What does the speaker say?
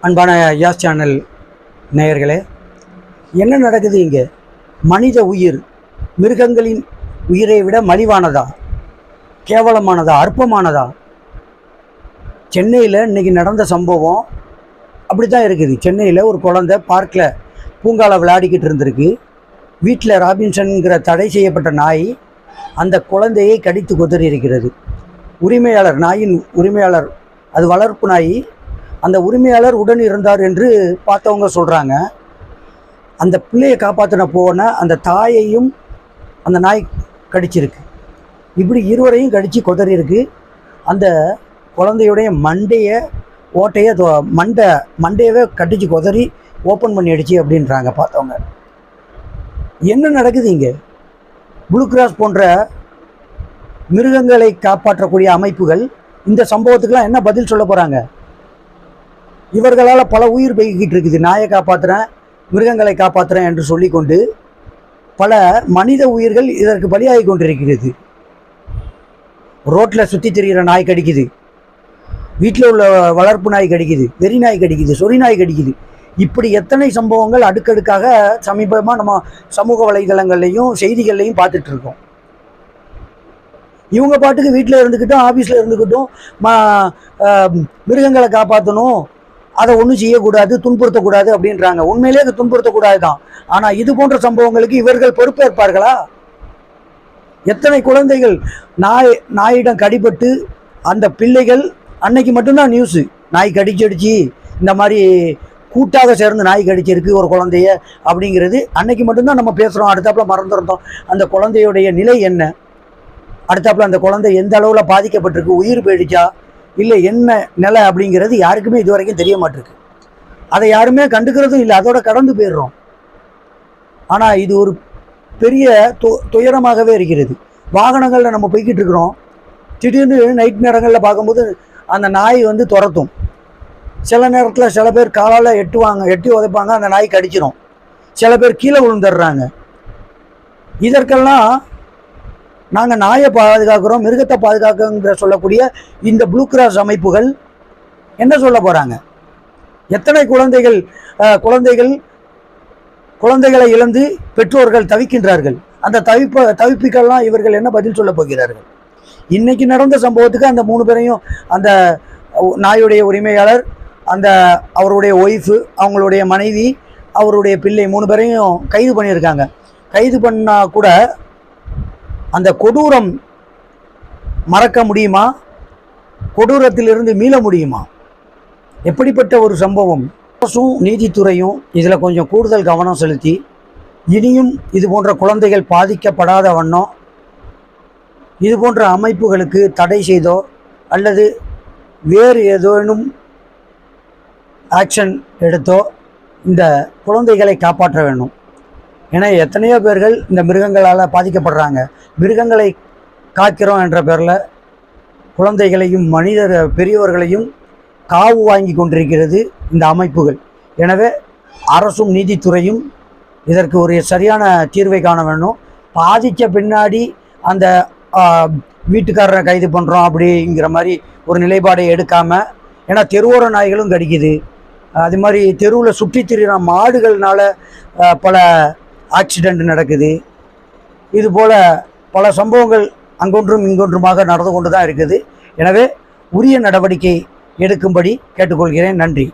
அன்பான யாஸ் சேனல் நேயர்களே, என்ன நடக்குது இங்கே? மனித உயிர் மிருகங்களின் உயிரை விட மலிவானதா, கேவலமானதா, அற்பமானதா? சென்னையில் இன்றைக்கி நடந்த சம்பவம் அப்படி தான் இருக்குது. சென்னையில் ஒரு குழந்தை பார்க்கில் பூங்கால விளையாடிக்கிட்டு இருந்திருக்கு. வீட்டில் ராபின்சன்கிற தடை செய்யப்பட்ட நாய் அந்த குழந்தையை கடித்து கொதறி இருக்கிறது. உரிமையாளர், நாயின் உரிமையாளர், அது வளர்ப்பு நாய், அந்த உரிமையாளர் உடன் இருந்தார் என்று பார்த்தவங்க சொல்கிறாங்க. அந்த பிள்ளையை காப்பாற்றின போன அந்த தாயையும் அந்த நாய் கடிச்சிருக்கு. இப்படி இருவரையும் கடித்து கொதறி இருக்கு. அந்த குழந்தையுடைய மண்டையவே கடிச்சு கொதறி ஓப்பன் பண்ணி அடிச்சு அப்படின்றாங்க பார்த்தவங்க. என்ன நடக்குது இங்கே? ப்ளூ கிராஸ் போன்ற மிருகங்களை காப்பாற்றக்கூடிய அமைப்புகள் இந்த சம்பவத்துக்கெல்லாம் என்ன பதில் சொல்ல போகிறாங்க? இவர்களால் பல உயிர் பெய்கிட்டு இருக்குது. நாயை காப்பாற்றுறேன், மிருகங்களை காப்பாற்றுறேன் என்று சொல்லிக்கொண்டு பல மனித உயிர்கள் இதற்கு பலியாகி கொண்டிருக்கிறது. ரோட்டில் சுற்றி திரிகிற நாய் கடிக்குது, வீட்டில் உள்ள வளர்ப்பு நாய் கடிக்குது, வெறி நாய் கடிக்குது, சொறி நாய் கடிக்குது. இப்படி எத்தனை சம்பவங்கள் அடுக்கடுக்காக சமீபமாக நம்ம சமூக வலைதளங்கள்லையும் செய்திகள்லையும் பார்த்துட்ருக்கோம். இவங்க பாட்டுக்கு வீட்டில் இருந்துக்கிட்டும் ஆஃபீஸில் இருந்துக்கிட்டும் மிருகங்களை காப்பாற்றணும், அதை ஒன்றும் செய்யக்கூடாது, துன்புறுத்தக்கூடாது அப்படின்றாங்க. உண்மையிலே அது துன்புறுத்தக்கூடாது தான். ஆனால் இது போன்ற சம்பவங்களுக்கு இவர்கள் பொறுப்பேற்பார்களா? எத்தனை குழந்தைகள் நாயிடம் கடிபட்டு அந்த பிள்ளைகள், அன்னைக்கு மட்டும்தான் நியூஸு, நாய் கடிச்சடிச்சு இந்த மாதிரி கூட்டாக சேர்ந்து நாய் கடிச்சிருக்கு ஒரு குழந்தைய அப்படிங்கிறது அன்னைக்கு மட்டும்தான் நம்ம பேசுகிறோம். அடுத்தாப்புல மறந்துருந்தோம். அந்த குழந்தையுடைய நிலை என்ன, அடுத்தாப்புல அந்த குழந்தை எந்த அளவில் பாதிக்கப்பட்டிருக்கு, உயிர் போயிடுச்சா இல்லை என்ன நிலை அப்படிங்கிறது யாருக்குமே இது வரைக்கும் தெரிய மாட்டிருக்கு. அதை யாருமே கண்டுக்கிறதும் இல்லை, அதோட கடந்து போயிடுறோம். ஆனால் இது ஒரு பெரிய துயரமாகவே இருக்கிறது. வாகனங்களில் நம்ம போய்கிட்டு இருக்கிறோம், திடீர்னு நைட் நேரங்களில் பார்க்கும்போது அந்த நாய் வந்து துரத்தும். சில நேரத்தில் சில பேர் காலால் எட்டி உதைப்பாங்க, அந்த நாய் கடிச்சிடும். சில பேர் கீழே விழுந்துடுறாங்க. இதற்கெல்லாம் நாங்கள் நாயை பாதுகாக்கிறோம், மிருகத்தை பாதுகாக்கிறோங்கிற சொல்லக்கூடிய இந்த ப்ளூ கிராஸ் அமைப்புகள் என்ன சொல்ல போகிறாங்க? எத்தனை குழந்தைகளை இழந்து பெற்றோர்கள் தவிக்கின்றார்கள். அந்த தவிப்புக்கெல்லாம் இவர்கள் என்ன பதில் சொல்ல போகிறார்கள்? இன்னைக்கு நடந்த சம்பவத்துக்கு அந்த 3 பேரையும், அந்த நாயுடைய உரிமையாளர், அவருடைய ஒய்ஃபு, அவங்களுடைய மனைவி, அவருடைய பிள்ளை 3 பேரையும் கைது பண்ணியிருக்காங்க. கைது பண்ணால் கூட அந்த கொடூரம் மறக்க முடியுமா? கொடூரத்திலிருந்து மீள முடியுமா? எப்படிப்பட்ட ஒரு சம்பவம்! அரசும் நீதித்துறையும் இதில் கொஞ்சம் கூடுதல் கவனம் செலுத்தி இனியும் இது போன்ற குழந்தைகள் பாதிக்கப்படாத வண்ணம் இது போன்ற அமைப்புகளுக்கு தடை செய்தோ அல்லது வேறு ஏதேனும் ஆக்ஷன் எடுத்தோ இந்த குழந்தைகளை காப்பாற்ற வேண்டும். ஏன்னா எத்தனையோ பேர்கள் இந்த மிருகங்களால் பாதிக்கப்படுறாங்க. மிருகங்களை காக்கிறோம் என்ற பேரில் குழந்தைகளையும் பெரியவர்களையும் காவு வாங்கி கொண்டிருக்கிறது இந்த அமைப்புகள். எனவே அரசும் நீதித்துறையும் இதற்கு ஒரு சரியான தீர்வை காண வேண்டும். பாதித்த பின்னாடி அந்த வீட்டுக்காரரை கைது பண்ணுறோம் அப்படிங்கிற மாதிரி ஒரு நிலைப்பாடை எடுக்காமல், ஏன்னா தெருவோர நாய்களும் கடிக்குது, அது மாதிரி தெருவில் சுற்றி திரிகிற மாடுகள்னால பல ஆக்சிடெண்ட் நடக்குது. இதுபோல் பல சம்பவங்கள் அங்கொன்றும் இங்கொன்றுமாக நடந்து கொண்டு தான் இருக்குது. எனவே உரிய நடவடிக்கை எடுக்கும்படி கேட்டுக்கொள்கிறேன். நன்றி.